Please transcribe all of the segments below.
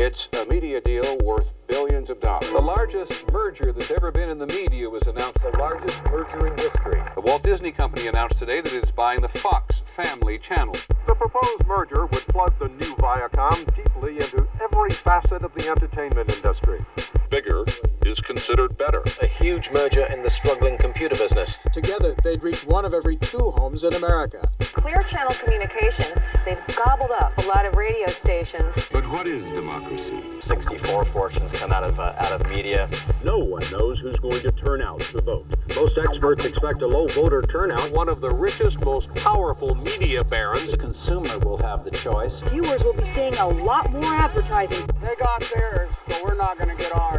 It's a media deal worth billions of dollars. The largest merger that's ever been in the media was announced. The largest merger in history. The Walt Disney Company announced today that it is buying the Fox family channel. The proposed merger would plug the new Viacom deeply into every facet of the entertainment industry. Bigger is considered better. A huge merger in the struggling computer business. Together, they'd reach one of every 2 homes in America. Clear Channel Communications, they've gobbled up a lot of radio stations. But what is democracy? 64 fortunes come out of media. No one knows who's going to turn out to vote. Most experts expect a low voter turnout. One of the richest, most powerful media barons. The consumer will have the choice. Viewers will be seeing a lot more advertising. They got theirs, but we're not going to get ours.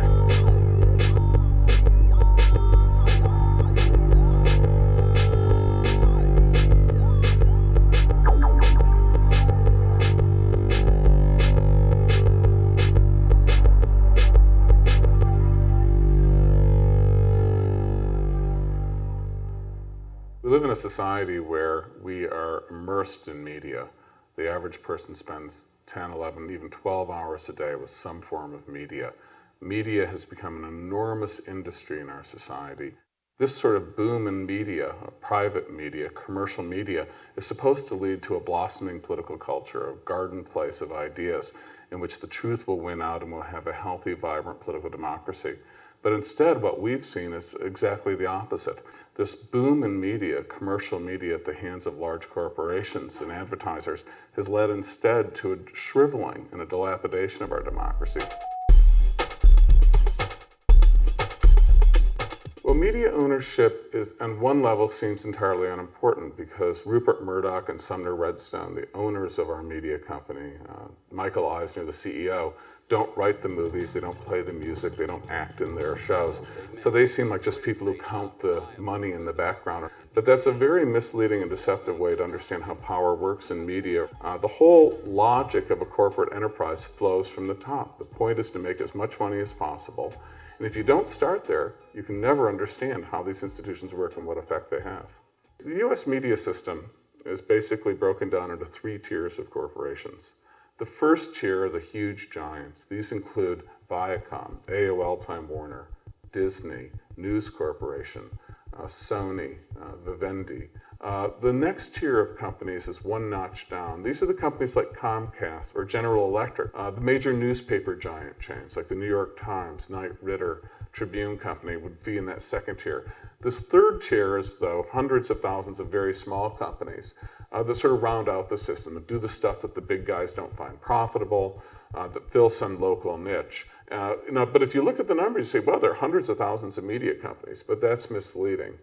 We live in a society where we are immersed in media. The average person spends 10, 11, even 12 hours a day with some form of media. Media has become an enormous industry in our society. This sort of boom in media, private media, commercial media, is supposed to lead to a blossoming political culture, a garden place of ideas in which the truth will win out and we'll have a healthy, vibrant political democracy. But instead, what we've seen is exactly the opposite. This boom in media, commercial media at the hands of large corporations and advertisers, has led instead to a shriveling and a dilapidation of our democracy. Well, media ownership is, on one level, seems entirely unimportant because Rupert Murdoch and Sumner Redstone, the owners of our media company, Michael Eisner, the CEO, don't write the movies, they don't play the music, they don't act in their shows. So they seem like just people who count the money in the background. But that's a very misleading and deceptive way to understand how power works in media. The whole logic of a corporate enterprise flows from the top. The point is to make as much money as possible. And if you don't start there, you can never understand how these institutions work and what effect they have. The US media system is basically broken down into 3 tiers of corporations. The first tier are the huge giants. These include Viacom, AOL Time Warner, Disney, News Corporation, Sony, Vivendi. The next tier of companies is one notch down. These are the companies like Comcast or General Electric, the major newspaper giant chains like the New York Times, Knight Ridder, Tribune Company would be in that second tier. This third tier is, though, hundreds of thousands of very small companies that sort of round out the system and do the stuff that the big guys don't find profitable, that fill some local niche. But if you look at the numbers, you say, well, there are hundreds of thousands of media companies, but that's misleading.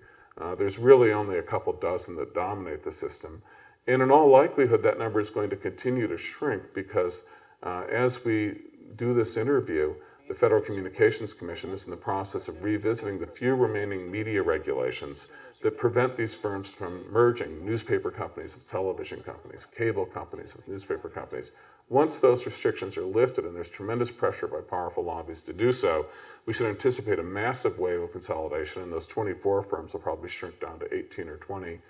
There's really only a couple dozen that dominate the system. And in all likelihood, that number is going to continue to shrink because as we do this interview, the Federal Communications Commission is in the process of revisiting the few remaining media regulations that prevent these firms from merging newspaper companies with television companies, cable companies with newspaper companies. Once those restrictions are lifted, and there's tremendous pressure by powerful lobbies to do so, we should anticipate a massive wave of consolidation, and those 24 firms will probably shrink down to 18 or 20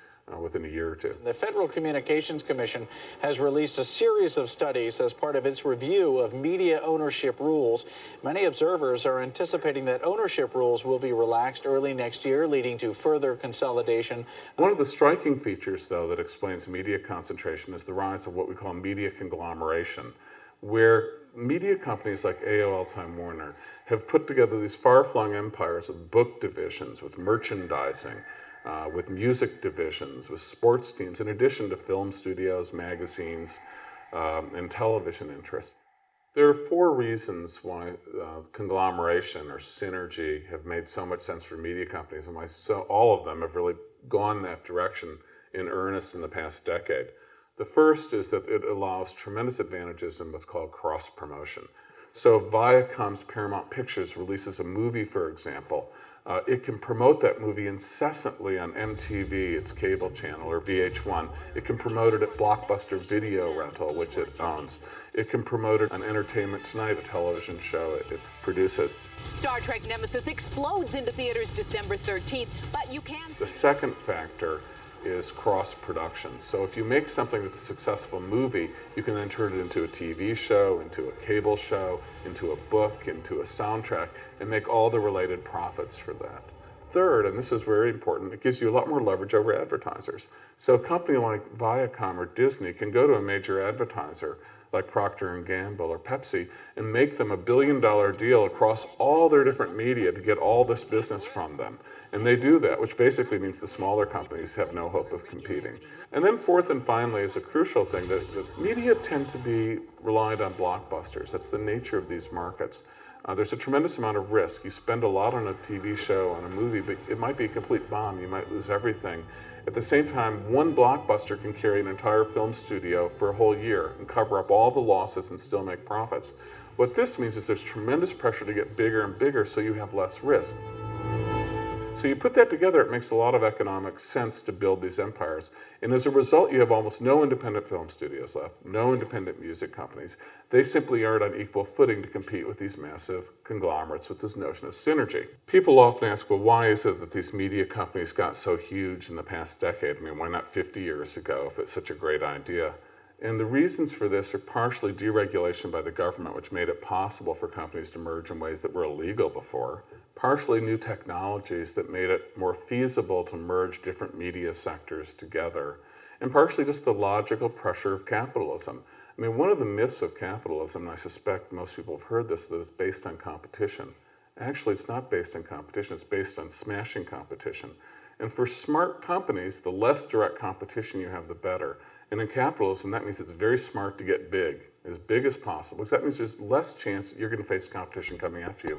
within a year or two. The Federal Communications Commission has released a series of studies as part of its review of media ownership rules. Many observers are anticipating that ownership rules will be relaxed early next year, leading to further consolidation. One of the striking features, though, that explains media concentration is the rise of what we call media conglomeration, where media companies like AOL Time Warner have put together these far-flung empires of book divisions with merchandising, with music divisions, with sports teams, in addition to film studios, magazines, and television interests. There are 4 reasons why conglomeration or synergy have made so much sense for media companies and why all of them have really gone that direction in earnest in the past decade. The first is that it allows tremendous advantages in what's called cross-promotion. So if Viacom's Paramount Pictures releases a movie, for example, it can promote that movie incessantly on MTV, its cable channel, or VH1. It can promote it at Blockbuster Video Rental, which it owns. It can promote it on Entertainment Tonight, a television show it produces. Star Trek Nemesis explodes into theaters December 13th, but you can... The second factor is cross-production. So if you make something that's a successful movie, you can then turn it into a TV show, into a cable show, into a book, into a soundtrack, and make all the related profits for that. Third, and this is very important, it gives you a lot more leverage over advertisers. So a company like Viacom or Disney can go to a major advertiser like Procter & Gamble or Pepsi and make them $1 billion deal across all their different media to get all this business from them. And they do that, which basically means the smaller companies have no hope of competing. And then fourth and finally is a crucial thing, that the media tend to be reliant on blockbusters. That's the nature of these markets. There's a tremendous amount of risk. You spend a lot on a TV show, on a movie, but it might be a complete bomb. You might lose everything. At the same time, one blockbuster can carry an entire film studio for a whole year and cover up all the losses and still make profits. What this means is there's tremendous pressure to get bigger and bigger so you have less risk. So you put that together, it makes a lot of economic sense to build these empires. And as a result, you have almost no independent film studios left, no independent music companies. They simply aren't on equal footing to compete with these massive conglomerates with this notion of synergy. People often ask, well, why is it that these media companies got so huge in the past decade? I mean, why not 50 years ago if it's such a great idea? And the reasons for this are partially deregulation by the government, which made it possible for companies to merge in ways that were illegal before, partially new technologies that made it more feasible to merge different media sectors together, and partially just the logical pressure of capitalism. I mean, one of the myths of capitalism, and I suspect most people have heard this, that it's based on competition. Actually, it's not based on competition, it's based on smashing competition. And for smart companies, the less direct competition you have, the better. And in capitalism, that means it's very smart to get big as possible, because that means there's less chance that you're going to face competition coming at you.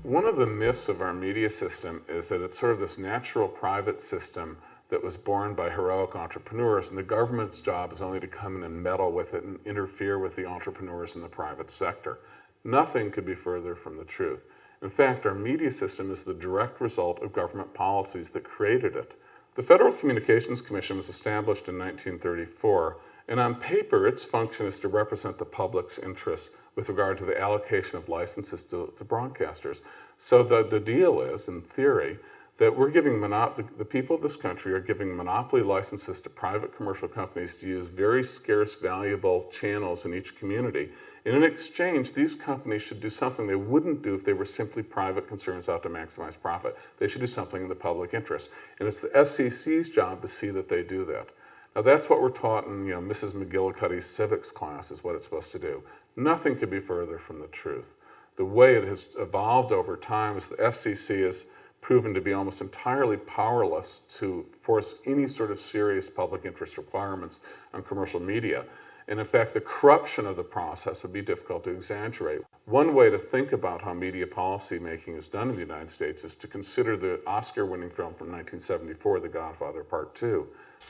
One of the myths of our media system is that it's sort of this natural private system that was born by heroic entrepreneurs, and the government's job is only to come in and meddle with it and interfere with the entrepreneurs in the private sector. Nothing could be further from the truth. In fact, our media system is the direct result of government policies that created it. The Federal Communications Commission was established in 1934, and on paper, its function is to represent the public's interests with regard to the allocation of licenses to broadcasters. So the deal is, in theory, that we're giving the people of this country are giving monopoly licenses to private commercial companies to use very scarce, valuable channels in each community. And in exchange, these companies should do something they wouldn't do if they were simply private concerns out to maximize profit. They should do something in the public interest. And it's the FCC's job to see that they do that. Now that's what we're taught in Mrs. McGillicuddy's civics class is what it's supposed to do. Nothing could be further from the truth. The way it has evolved over time is the FCC has proven to be almost entirely powerless to force any sort of serious public interest requirements on commercial media. And in fact, the corruption of the process would be difficult to exaggerate. One way to think about how media policy making is done in the United States is to consider the Oscar-winning film from 1974, The Godfather Part 2.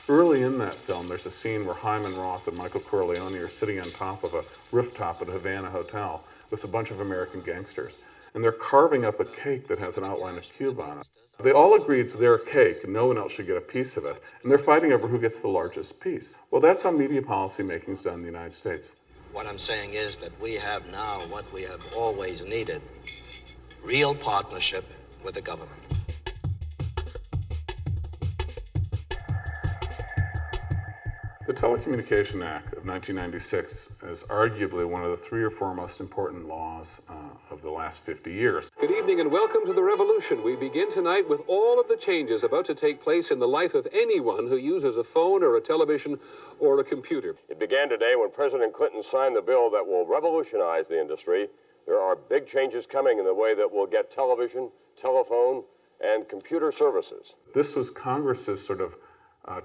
Early in that film, there's a scene where Hyman Roth and Michael Corleone are sitting on top of a rooftop at a Havana hotel with a bunch of American gangsters. And they're carving up a cake that has an outline of Cuba on it. They all agree it's their cake and no one else should get a piece of it. And they're fighting over who gets the largest piece. Well, that's how media policy making is done in the United States. What I'm saying is that we have now what we have always needed, real partnership with the government. The Telecommunication Act of 1996 is arguably one of the 3 or 4 most important laws of the last 50 years. Good evening and welcome to the revolution. We begin tonight with all of the changes about to take place in the life of anyone who uses a phone or a television or a computer. It began today when President Clinton signed the bill that will revolutionize the industry. There are big changes coming in the way that we'll get television, telephone, and computer services. This was Congress's sort of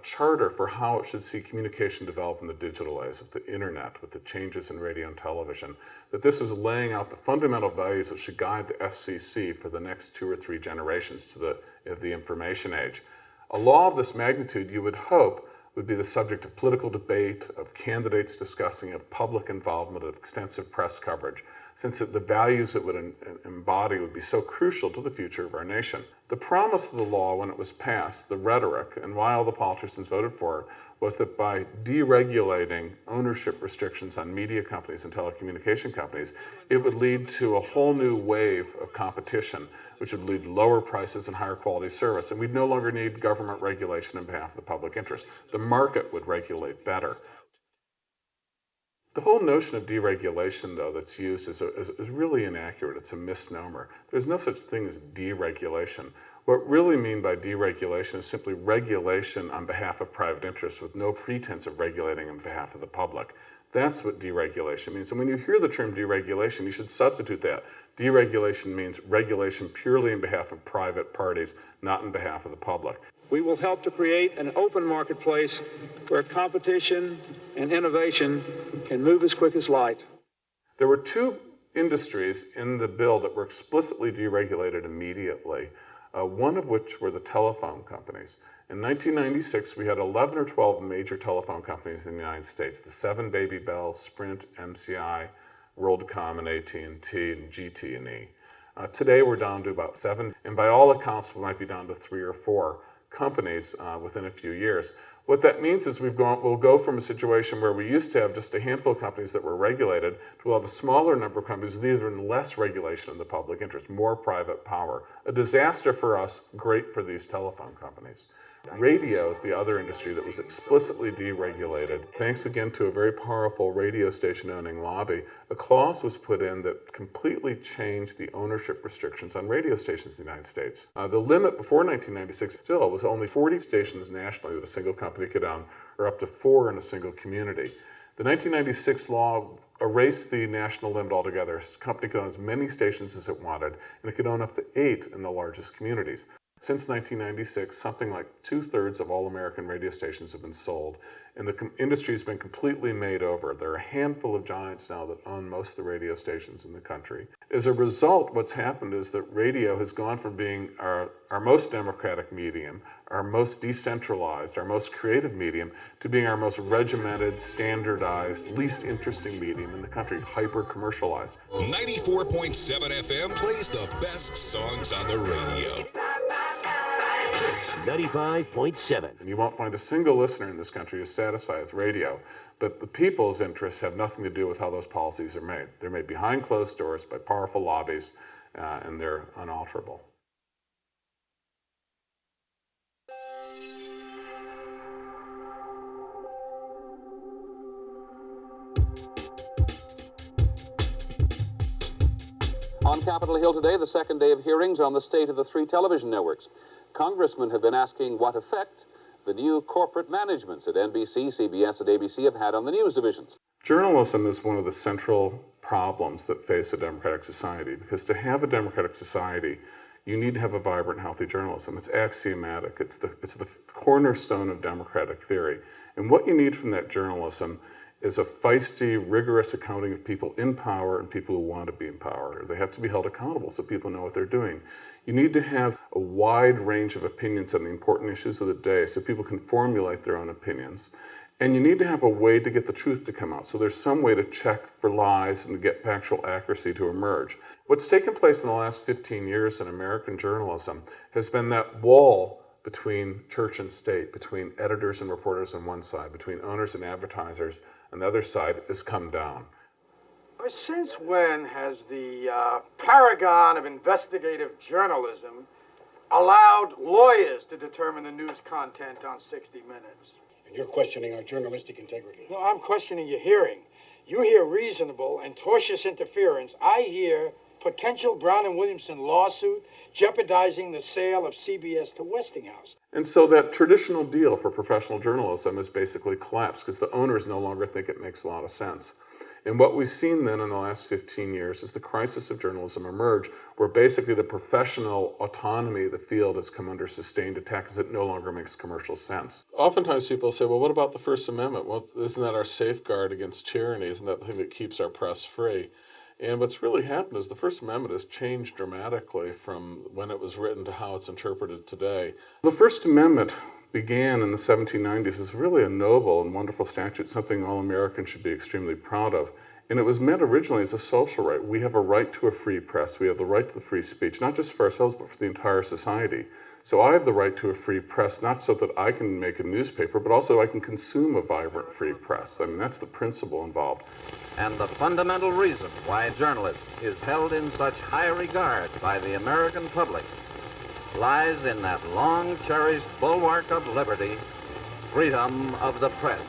charter for how it should see communication develop in the digital age, with the internet, with the changes in radio and television, that this was laying out the fundamental values that should guide the FCC for the next 2 or 3 generations to the information age. A law of this magnitude, you would hope, would be the subject of political debate, of candidates discussing, of public involvement, of extensive press coverage, since the values it would embody would be so crucial to the future of our nation. The promise of the law when it was passed, the rhetoric, and why all the politicians voted for it, was that by deregulating ownership restrictions on media companies and telecommunication companies, it would lead to a whole new wave of competition, which would lead to lower prices and higher quality service. And we'd no longer need government regulation on behalf of the public interest. The market would regulate better. The whole notion of deregulation, though, that's used is really inaccurate. It's a misnomer. There's no such thing as deregulation. What we really mean by deregulation is simply regulation on behalf of private interests with no pretense of regulating on behalf of the public. That's what deregulation means. And when you hear the term deregulation, you should substitute that. Deregulation means regulation purely on behalf of private parties, not on behalf of the public. We will help to create an open marketplace where competition and innovation can move as quick as light. There were two industries in the bill that were explicitly deregulated immediately, one of which were the telephone companies. In 1996, we had 11 or 12 major telephone companies in the United States, the 7 Baby Bell, Sprint, MCI, WorldCom, and AT&T, and GT&E. Today, we're down to about 7, and by all accounts, we might be down to 3 or 4 companies within a few years. What that means is we'll go from a situation where we used to have just a handful of companies that were regulated to we'll have a smaller number of companies with even less regulation in the public interest, more private power. A disaster for us, great for these telephone companies. Radio is the other industry that was explicitly deregulated. Thanks again to a very powerful radio station owning lobby, a clause was put in that completely changed the ownership restrictions on radio stations in the United States. The limit before 1996 still was only 40 stations nationally that a single company could own, or up to 4 in a single community. The 1996 law erased the national limit altogether. A company could own as many stations as it wanted, and it could own up to 8 in the largest communities. Since 1996, something like 2/3 of all American radio stations have been sold, and the industry has been completely made over. There are a handful of giants now that own most of the radio stations in the country. As a result, what's happened is that radio has gone from being our most democratic medium, our most decentralized, our most creative medium, to being our most regimented, standardized, least interesting medium in the country, hyper-commercialized. 94.7 FM plays the best songs on the radio. 95.7. And you won't find a single listener in this country who's satisfied with radio, but the people's interests have nothing to do with how those policies are made. They're made behind closed doors by powerful lobbies, and they're unalterable. On Capitol Hill today, the second day of hearings on the state of the 3 television networks. Congressmen have been asking what effect the new corporate managements at NBC, CBS, and ABC have had on the news divisions. Journalism is one of the central problems that face a democratic society, because to have a democratic society, you need to have a vibrant, healthy journalism. It's axiomatic. It's the cornerstone of democratic theory. And what you need from that journalism is a feisty, rigorous accounting of people in power and people who want to be in power. They have to be held accountable so people know what they're doing. You need to have a wide range of opinions on the important issues of the day so people can formulate their own opinions. And you need to have a way to get the truth to come out. So there's some way to check for lies and to get factual accuracy to emerge. What's taken place in the last 15 years in American journalism has been that wall between church and state, between editors and reporters on one side, between owners and advertisers on the other side, has come down. Since when has the paragon of investigative journalism allowed lawyers to determine the news content on 60 Minutes? And you're questioning our journalistic integrity. No, I'm questioning your hearing. You hear reasonable and tortious interference. I hear potential Brown and Williamson lawsuit jeopardizing the sale of CBS to Westinghouse. And so that traditional deal for professional journalism has basically collapsed because the owners no longer think it makes a lot of sense. And what we've seen then in the last 15 years is the crisis of journalism emerge, where basically the professional autonomy of the field has come under sustained attack because it no longer makes commercial sense. Oftentimes people say, well, what about the First Amendment? Well, isn't that our safeguard against tyranny? Isn't that the thing that keeps our press free? And what's really happened is the First Amendment has changed dramatically from when it was written to how it's interpreted today. The First Amendment began in the 1790s as really a noble and wonderful statute, something all Americans should be extremely proud of. And it was meant originally as a social right. We have a right to a free press. We have the right to the free speech, not just for ourselves, but for the entire society. So I have the right to a free press, not so that I can make a newspaper, but also I can consume a vibrant free press. I mean, that's the principle involved. And the fundamental reason why journalism is held in such high regard by the American public lies in that long-cherished bulwark of liberty, freedom of the press.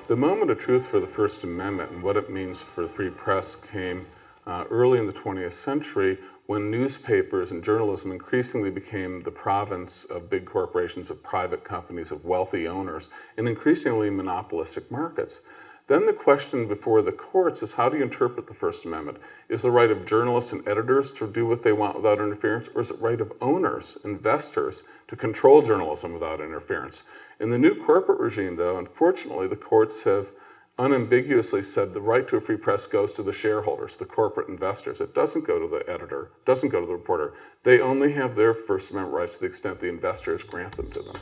The moment of truth for the First Amendment and what it means for the free press came early in the 20th century when newspapers and journalism increasingly became the province of big corporations, of private companies, of wealthy owners, in increasingly monopolistic markets. Then the question before the courts is, how do you interpret the First Amendment? Is the right of journalists and editors to do what they want without interference, or is it right of owners, investors, to control journalism without interference? In the new corporate regime, though, unfortunately, the courts have unambiguously said the right to a free press goes to the shareholders, the corporate investors. It doesn't go to the editor, it doesn't go to the reporter. They only have their First Amendment rights to the extent the investors grant them to them.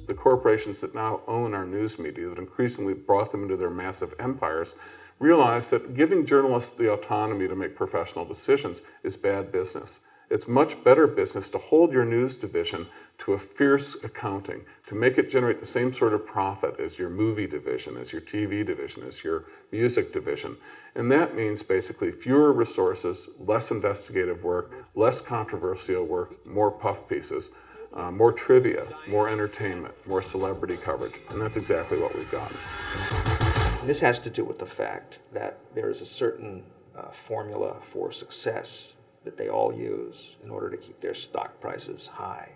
The corporations that now own our news media, that increasingly brought them into their massive empires, realize that giving journalists the autonomy to make professional decisions is bad business. It's much better business to hold your news division to a fierce accounting, to make it generate the same sort of profit as your movie division, as your TV division, as your music division. And that means basically fewer resources, less investigative work, less controversial work, more puff pieces, more trivia, more entertainment, more celebrity coverage. And that's exactly what we've got. This has to do with the fact that there is a certain formula for success that they all use in order to keep their stock prices high.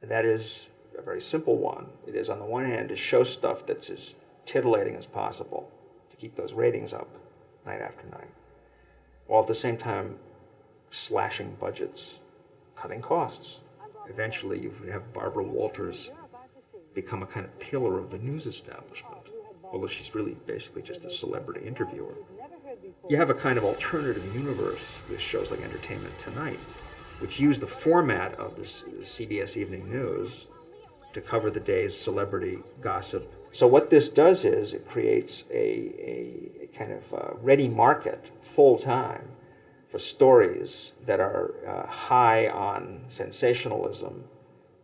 And that is a very simple one. It is, on the one hand, to show stuff that's as titillating as possible, to keep those ratings up night after night, while at the same time slashing budgets, cutting costs. Eventually, you have Barbara Walters become a kind of pillar of the news establishment, although she's really basically just a celebrity interviewer. You have a kind of alternative universe with shows like Entertainment Tonight, which use the format of the CBS Evening News to cover the day's celebrity gossip. So what this does is it creates a kind of ready market, full-time, for stories that are high on sensationalism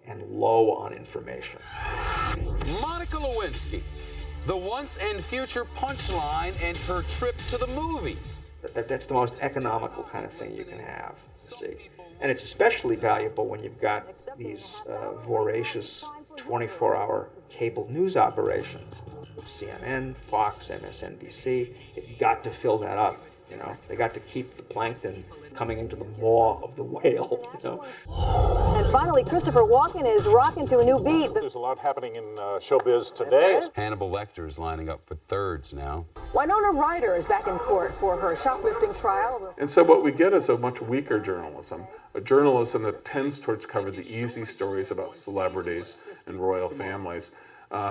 and low on information. Monica Lewinsky, the once and future punchline, and her trip to the movies. That's the most economical kind of thing you can have, you see. And it's especially valuable when you've got these voracious 24-hour cable news operations. CNN, Fox, MSNBC, they've got to fill that up, you know. They got to keep the plankton coming into the maw of the whale, you know. And finally, Christopher Walken is rocking to a new beat. There's a lot happening in showbiz today. Hannibal Lecter is lining up for thirds now. Winona Ryder is back in court for her shoplifting trial. And so what we get is a much weaker journalism, a journalism that tends towards cover the easy stories about celebrities and royal families,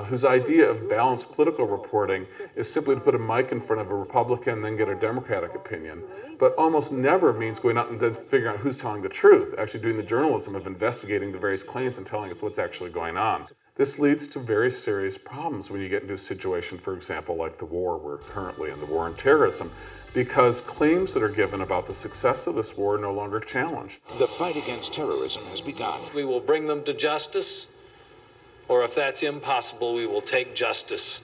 whose idea of balanced political reporting is simply to put a mic in front of a Republican and then get a Democratic opinion, but almost never means going out and then figuring out who's telling the truth, actually doing the journalism of investigating the various claims and telling us what's actually going on. This leads to very serious problems when you get into a situation, for example, like the war we're currently in, the war on terrorism, because claims that are given about the success of this war are no longer challenged. The fight against terrorism has begun. We will bring them to justice, or if that's impossible, we will take justice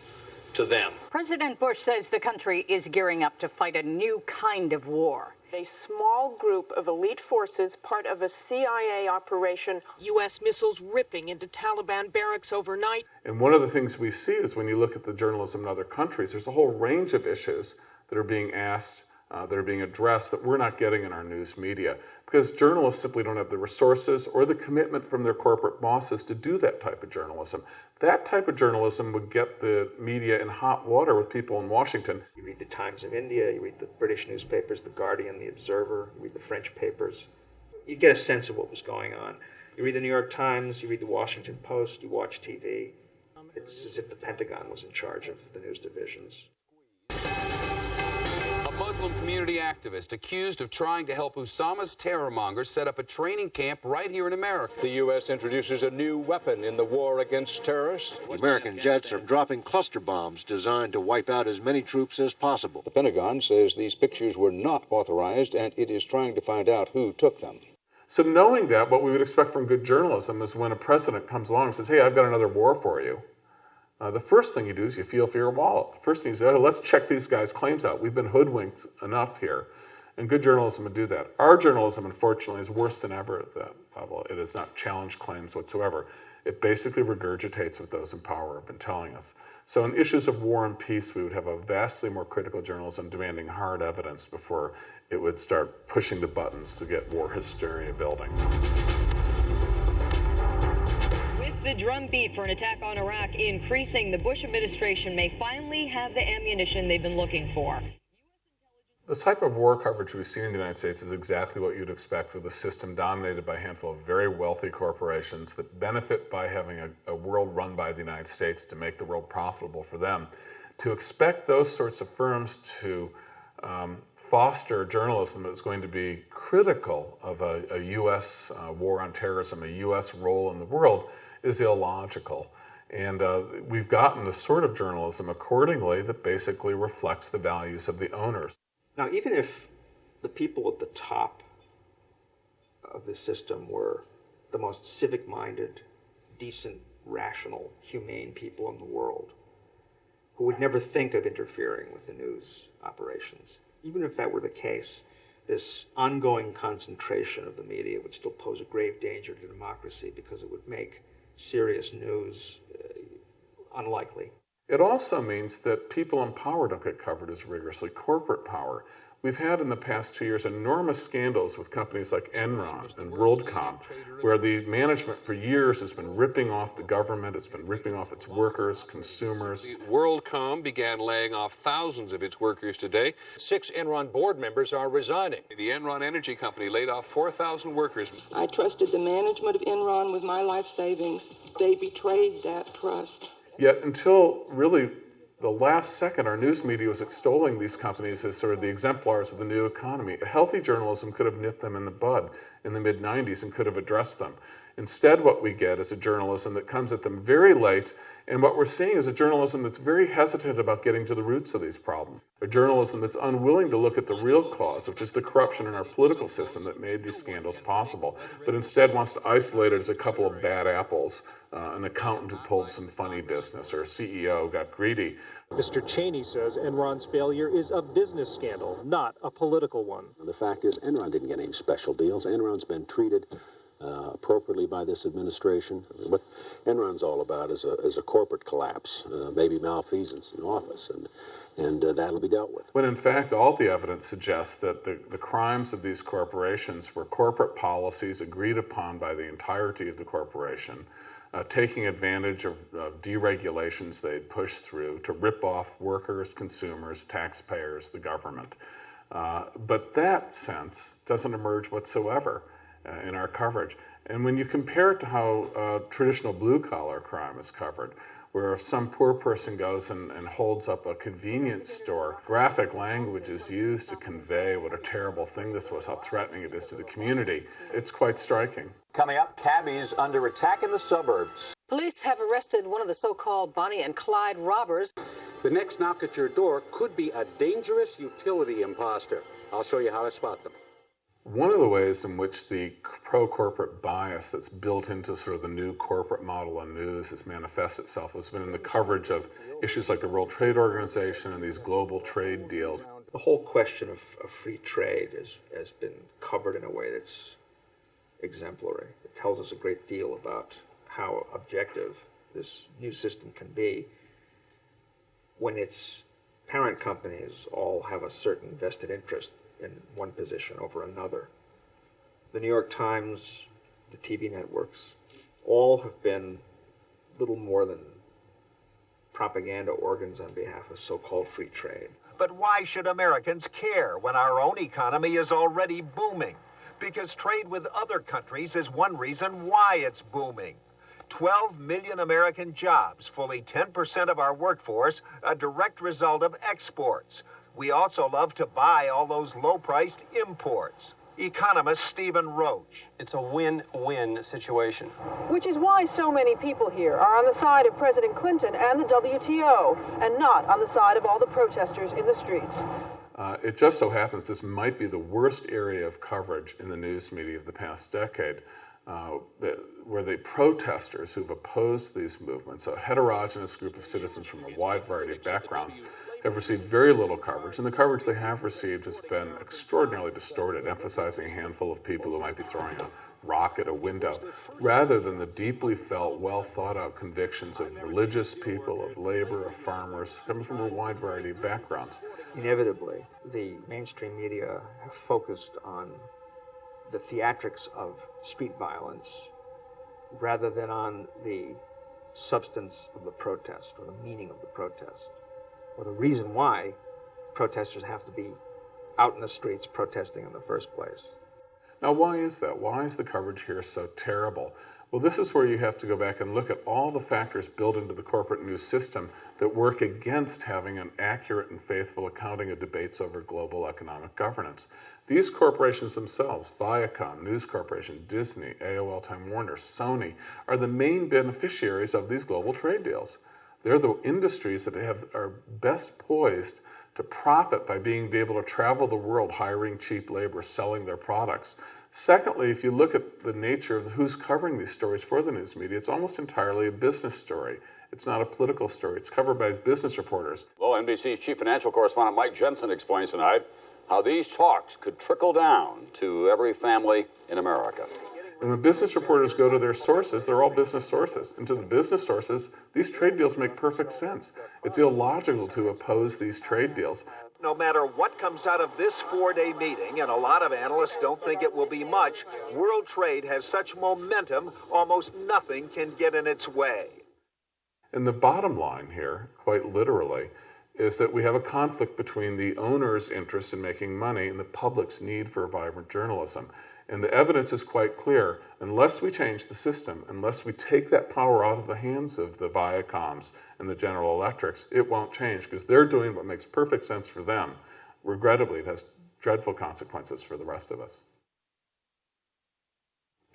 to them. President Bush says the country is gearing up to fight a new kind of war. A small group of elite forces, part of a CIA operation. U.S. missiles ripping into Taliban barracks overnight. And one of the things we see is when you look at the journalism in other countries, there's a whole range of issues that are being asked, that are being addressed that we're not getting in our news media, because journalists simply don't have the resources or the commitment from their corporate bosses to do that type of journalism. That type of journalism would get the media in hot water with people in Washington. You read the Times of India, you read the British newspapers, the Guardian, the Observer, you read the French papers. You get a sense of what was going on. You read the New York Times, you read the Washington Post, you watch TV. It's as if the Pentagon was in charge of the news divisions. Muslim community activist accused of trying to help Osama's terror mongers set up a training camp right here in America. The U.S. introduces a new weapon in the war against terrorists. American jets are dropping cluster bombs designed to wipe out as many troops as possible. The Pentagon says these pictures were not authorized, and it is trying to find out who took them. So knowing that, what we would expect from good journalism is when a president comes along and says, hey, I've got another war for you, the first thing you do is you feel for your wallet. The first thing you say, oh, let's check these guys' claims out. We've been hoodwinked enough here. And good journalism would do that. Our journalism, unfortunately, is worse than ever at that level. It has not challenged claims whatsoever. It basically regurgitates what those in power have been telling us. So in issues of war and peace, we would have a vastly more critical journalism demanding hard evidence before it would start pushing the buttons to get war hysteria building. With the drumbeat for an attack on Iraq increasing, the Bush administration may finally have the ammunition they've been looking for. The type of war coverage we've seen in the United States is exactly what you'd expect with a system dominated by a handful of very wealthy corporations that benefit by having a world run by the United States to make the world profitable for them. To expect those sorts of firms to foster journalism that's going to be critical of a U.S. War on terrorism, a U.S. role in the world, is illogical. And we've gotten the sort of journalism accordingly that basically reflects the values of the owners. Now, even if the people at the top of the system were the most civic-minded, decent, rational, humane people in the world, who would never think of interfering with the news operations, even if that were the case, this ongoing concentration of the media would still pose a grave danger to democracy because it would make serious news unlikely. It also means that people in power don't get covered as rigorously. Corporate power. We've had in the past 2 years enormous scandals with companies like Enron and WorldCom, where the management for years has been ripping off the government, it's been ripping off its workers, consumers. WorldCom began laying off thousands of its workers today. 6 Enron board members are resigning. The Enron Energy Company laid off 4,000 workers. I trusted the management of Enron with my life savings. They betrayed that trust. Yet until really the last second, our news media was extolling these companies as sort of the exemplars of the new economy. A healthy journalism could have nipped them in the bud in the mid-90s and could have addressed them. Instead, what we get is a journalism that comes at them very late, and what we're seeing is a journalism that's very hesitant about getting to the roots of these problems. A journalism that's unwilling to look at the real cause, which is the corruption in our political system that made these scandals possible, but instead wants to isolate it as a couple of bad apples, an accountant who pulled some funny business, or a CEO got greedy. Mr. Cheney says Enron's failure is a business scandal, not a political one. The fact is, Enron didn't get any special deals. Enron's been treated appropriately by this administration. What Enron's all about is a corporate collapse, maybe malfeasance in office, and that'll be dealt with. When in fact all the evidence suggests that the crimes of these corporations were corporate policies agreed upon by the entirety of the corporation, taking advantage of deregulations they'd pushed through to rip off workers, consumers, taxpayers, the government. But that sense doesn't emerge whatsoever in our coverage. And when you compare it to how traditional blue-collar crime is covered, where if some poor person goes and holds up a convenience store, graphic language is used to convey what a terrible thing this was, how threatening it is to the community. It's quite striking. Coming up, cabbies under attack in the suburbs. Police have arrested one of the so-called Bonnie and Clyde robbers. The next knock at your door could be a dangerous utility imposter. I'll show you how to spot them. One of the ways in which the pro-corporate bias that's built into sort of the new corporate model on news has manifested itself has been in the coverage of issues like the World Trade Organization and these global trade deals. The whole question of free trade has been covered in a way that's exemplary. It tells us a great deal about how objective this new system can be when its parent companies all have a certain vested interest in one position over another. The New York Times, the TV networks, all have been little more than propaganda organs on behalf of so-called free trade. But why should Americans care when our own economy is already booming? Because trade with other countries is one reason why it's booming. 12 million American jobs, fully 10% of our workforce, a direct result of exports. We also love to buy all those low-priced imports. Economist Stephen Roach. It's a win-win situation. Which is why so many people here are on the side of President Clinton and the WTO, and not on the side of all the protesters in the streets. It just so happens this might be the worst area of coverage in the news media of the past decade, where the protesters who've opposed these movements, a heterogeneous group of citizens from a wide variety of backgrounds, have received very little coverage, and the coverage they have received has been extraordinarily distorted, emphasizing a handful of people who might be throwing a rock at a window, rather than the deeply felt, well thought out convictions of religious people, of labor, of farmers, coming from a wide variety of backgrounds. Inevitably, the mainstream media have focused on the theatrics of street violence rather than on the substance of the protest or the meaning of the protest or the reason why protesters have to be out in the streets protesting in the first place. Now, why is that? Why is the coverage here so terrible? Well, this is where you have to go back and look at all the factors built into the corporate news system that work against having an accurate and faithful accounting of debates over global economic governance. These corporations themselves, Viacom, News Corporation, Disney, AOL Time Warner, Sony, are the main beneficiaries of these global trade deals. They're the industries that are best poised to profit by being able to travel the world, hiring cheap labor, selling their products. Secondly, if you look at the nature of who's covering these stories for the news media, it's almost entirely a business story. It's not a political story. It's covered by business reporters. Well, NBC's chief financial correspondent Mike Jensen explains tonight how these talks could trickle down to every family in America. And when business reporters go to their sources, they're all business sources. And to the business sources, these trade deals make perfect sense. It's illogical to oppose these trade deals. No matter what comes out of this 4-day meeting, and a lot of analysts don't think it will be much, world trade has such momentum, almost nothing can get in its way. And the bottom line here, quite literally, is that we have a conflict between the owner's interest in making money and the public's need for vibrant journalism. And the evidence is quite clear. Unless we change the system, unless we take that power out of the hands of the Viacoms and the General Electrics, it won't change because they're doing what makes perfect sense for them. Regrettably, it has dreadful consequences for the rest of us.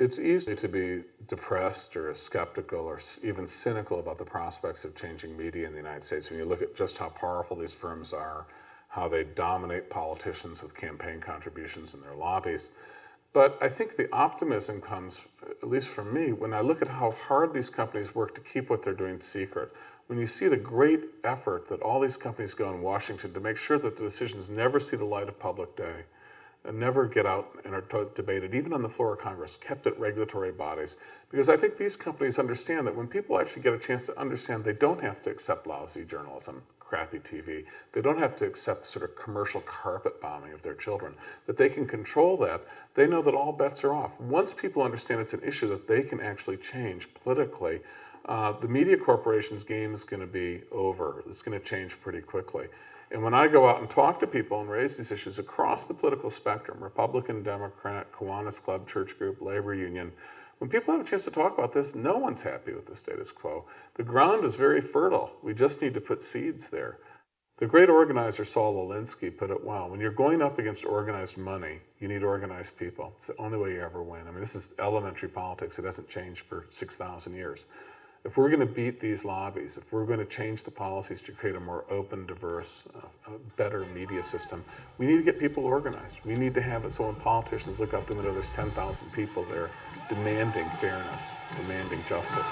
It's easy to be depressed or skeptical or even cynical about the prospects of changing media in the United States when you look at just how powerful these firms are, how they dominate politicians with campaign contributions in their lobbies. But I think the optimism comes, at least from me, when I look at how hard these companies work to keep what they're doing secret. When you see the great effort that all these companies go in Washington to make sure that the decisions never see the light of public day, and never get out and are debated, even on the floor of Congress, kept at regulatory bodies. Because I think these companies understand that when people actually get a chance to understand they don't have to accept lousy journalism, crappy TV, they don't have to accept sort of commercial carpet bombing of their children, that they can control that, they know that all bets are off. Once people understand it's an issue that they can actually change politically, the media corporation's game is going to be over. It's going to change pretty quickly. And when I go out and talk to people and raise these issues across the political spectrum, Republican, Democrat, Kiwanis Club, church group, labor union, when people have a chance to talk about this, no one's happy with the status quo. The ground is very fertile. We just need to put seeds there. The great organizer Saul Alinsky put it well. When you're going up against organized money, you need organized people. It's the only way you ever win. I mean, this is elementary politics. It hasn't changed for 6,000 years. If we're going to beat these lobbies, if we're going to change the policies to create a more open, diverse, better media system, we need to get people organized. We need to have it so when politicians look up to them and know there's 10,000 people there demanding fairness, demanding justice.